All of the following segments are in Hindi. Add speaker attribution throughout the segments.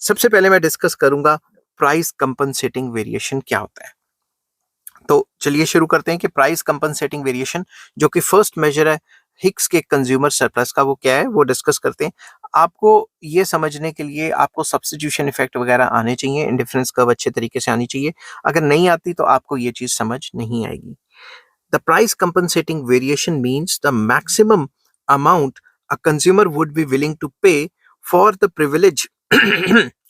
Speaker 1: सबसे पहले मैं डिस्कस करूंगा प्राइस कंपनसेटिंग वेरिएशन क्या होता है। तो चलिए शुरू करते हैं कि प्राइस कंपनसेटिंग वेरिएशन जो कि फर्स्ट मेजर है हिक्स के कंज्यूमर सरप्लस का, वो क्या है वो डिस्कस करते हैं। आपको ये समझने के लिए आपको सब्स्टिट्यूशन इफेक्ट वगैरह आने चाहिए, इंडिफरेंस कर्व अच्छे तरीके से आनी चाहिए। अगर नहीं आती तो आपको ये चीज समझ नहीं आएगी। The price compensating variation means the maximum amount a consumer would be willing to pay for the privilege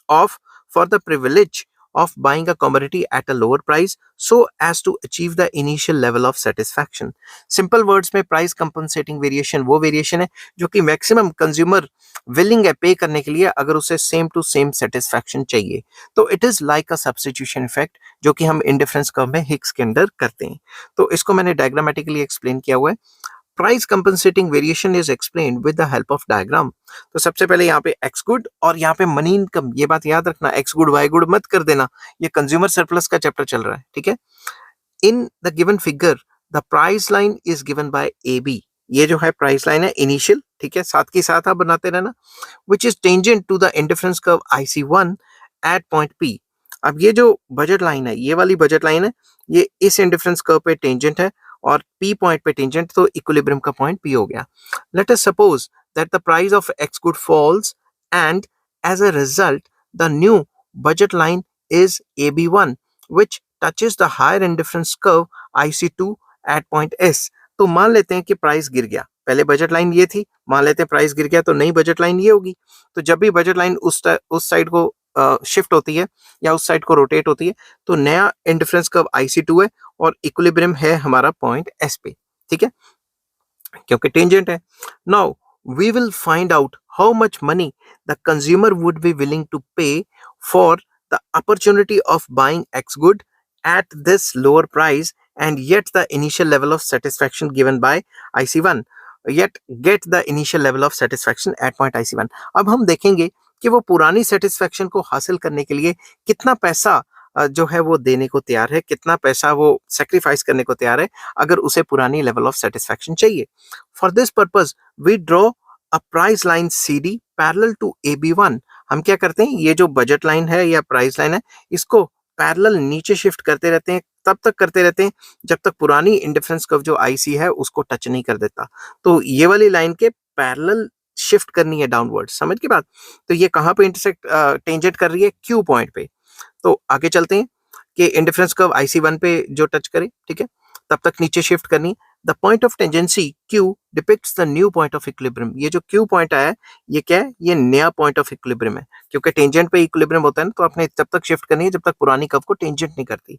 Speaker 1: of for the privilege of buying a commodity at a lower price so as to achieve the initial level of satisfaction. Simple words में price compensating variation वो variation है जो कि maximum consumer willing है पे करने के लिए अगर उसे same to same satisfaction चाहिए। तो it is like a substitution effect जो कि हम indifference curve में हिक्स के अंदर करते हैं। तो इसको मैंने diagrammatically explain किया हुआ है। Price compensating variation is explained with the help of diagram. तो सबसे पहले यहाँ पे एक्स गुड और यहाँ पे मनी इनकम, ये बात याद रखना, एक्स गुड वाई गुड मत कर देना, ये कंज्यूमर सरप्लस का चैप्टर चल रहा है, ठीक है। In the given figure the price line is given by A B. ये जो है प्राइस लाइन है इनिशियल, ठीक है, साथ के साथ आप बनाते रहना, which is tangent to the indifference curve IC1 at point P। अब ये जो बजट लाइन है, ये वाली बजट लाइन है, ये इस इंडिफरेंस कर्व पे टेंजेंट है और P पॉइंट पे टेंजेंट, तो इक्विलिब्रियम का पॉइंट P हो गया। Let us suppose that the price of X good falls and as a result the new budget line is AB1 which touches the higher indifference curve IC2 at point S। तो मान लेते हैं कि प्राइस गिर गया, पहले बजट लाइन ये थी, मान लेते हैं प्राइस गिर गया तो नई बजट लाइन ये होगी। तो जब भी बजट लाइन उस साइड को शिफ्ट होती है या उस साइड को रोटेट होती है तो नया इंडिफरेंस कर्व IC2 है और इक्विलिब्रियम है हमारा पॉइंट S पे, ठीक है, क्योंकि टेंजेंट है। Now we will find out how much money the consumer would be willing to pay for the opportunity of buying X good at this lower price and yet the initial level of satisfaction given by IC1 yet get the initial level of satisfaction at point IC1। अब हम देखेंगे कि वो पुरानी सेटिस्फैक्शन को हासिल करने के लिए कितना पैसा जो है वो देने को तैयार है, कितना पैसा वो सेक्रीफाइस करने को तैयार है अगर उसे पुरानी लेवल ऑफ सेटिस्फैक्शन चाहिए। For this purpose we draw a price line CD parallel to AB1। हम क्या करते हैं, ये जो बजट लाइन है या प्राइस लाइन है इसको पैरेलल नीचे शिफ्ट करते रहते हैं, तब तक करते रहते हैं जब तक पुरानी इंडिफरेंस कर्व जो IC है उसको टच नहीं कर देता। तो ये वाली लाइन के पैरेलल शिफ्ट करनी है डाउनवर्ड, समझ की बात। तो ये कहाँ पे इंटरसेक्ट टेंजेंट कर रही है, Q पॉइंट पे। तो आगे चलते हैं कि इंडिफरेंस कर्व IC1 पे जो टच करे, ठीक है, तब तक नीचे शिफ्ट करनी। The point of tangency Q depicts the new point of equilibrium. ये जो Q पॉइंट आया है ये क्या है, ये नया पॉइंट ऑफ इक्विलिब्रियम है, क्योंकि टेंजेंट पे इक्विलिब्रियम होता है ना, तो आपने तब तक शिफ्ट करनी है जब तक पुरानी कर्व को टेंजेंट नहीं करती।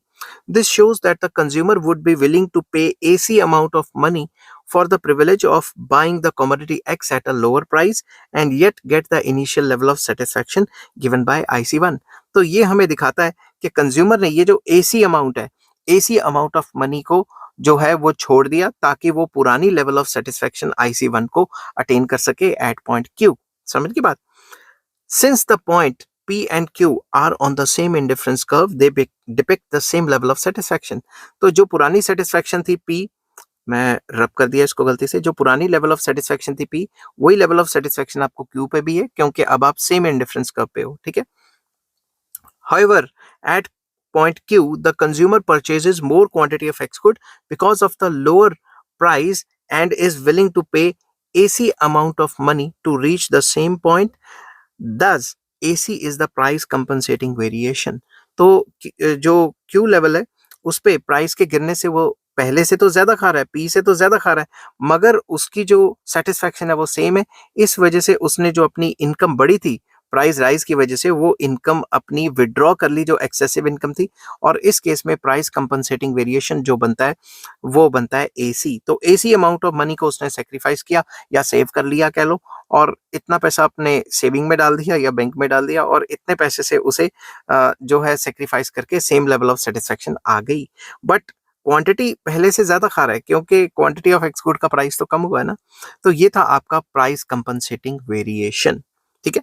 Speaker 1: This shows that the consumer would be willing to pay AC amount of money for the privilege of buying the commodity X at a lower price and yet get the initial level of satisfaction given by IC1। तो ये हमें दिखाता है कि कंज्यूमर ने ये जो AC अमाउंट है, AC अमाउंट ऑफ मनी को जो है वो छोड़ दिया ताकि वो पुरानी लेवल ऑफ सेटिस्फैक्शन IC1 को अटेन कर सके एट पॉइंट Q। समझ की बात। Since the point P and Q are on the same indifference curve, they depict the same level of satisfaction। तो जो पुरानी सेटिस्फैक्शन थी P, मैं रब कर दिया इसको गलती से, जो पुरानी लेवल ऑफ सेटिस्फैक्शन थी P, वही लेवल ऑफ सेटिस्फैक्शन आपको Q पे भी है क्योंकि अब आप सेम इंडिफरेंस कर्व पे हो, ठीक है। However, at point Q, the consumer purchases more quantity of X good because of the lower price and is willing to pay AC amount of money to reach the same point. Thus, AC is the price compensating variation। तो जो Q लेवल है उस पे प्राइस के गिरने से वो पहले से तो ज्यादा खा रहा है, P से तो ज्यादा खा रहा है, मगर उसकी जो सेटिस्फैक्शन है वो सेम है। इस वजह से उसने जो अपनी इनकम बढ़ी थी प्राइस राइज की वजह से, वो इनकम अपनी विड्रॉ कर ली जो एक्सेसिव इनकम थी, और इस केस में प्राइस कंपनसेटिंग वेरिएशन जो बनता है वो बनता है AC। तो AC अमाउंट ऑफ मनी को उसने सेक्रीफाइस किया या सेव कर लिया कह लो, और इतना पैसा अपने सेविंग में डाल दिया या बैंक में डाल दिया, और इतने पैसे से उसे जो है सेक्रीफाइस करके सेम लेवल ऑफ सेटिस्फैक्शन आ गई। बट क्वांटिटी पहले से ज्यादा खा रहा है क्योंकि क्वांटिटी ऑफ एक्स गुड का प्राइस तो कम हुआ है ना। तो ये था आपका प्राइस कंपनसेटिंग वेरिएशन, ठीक है।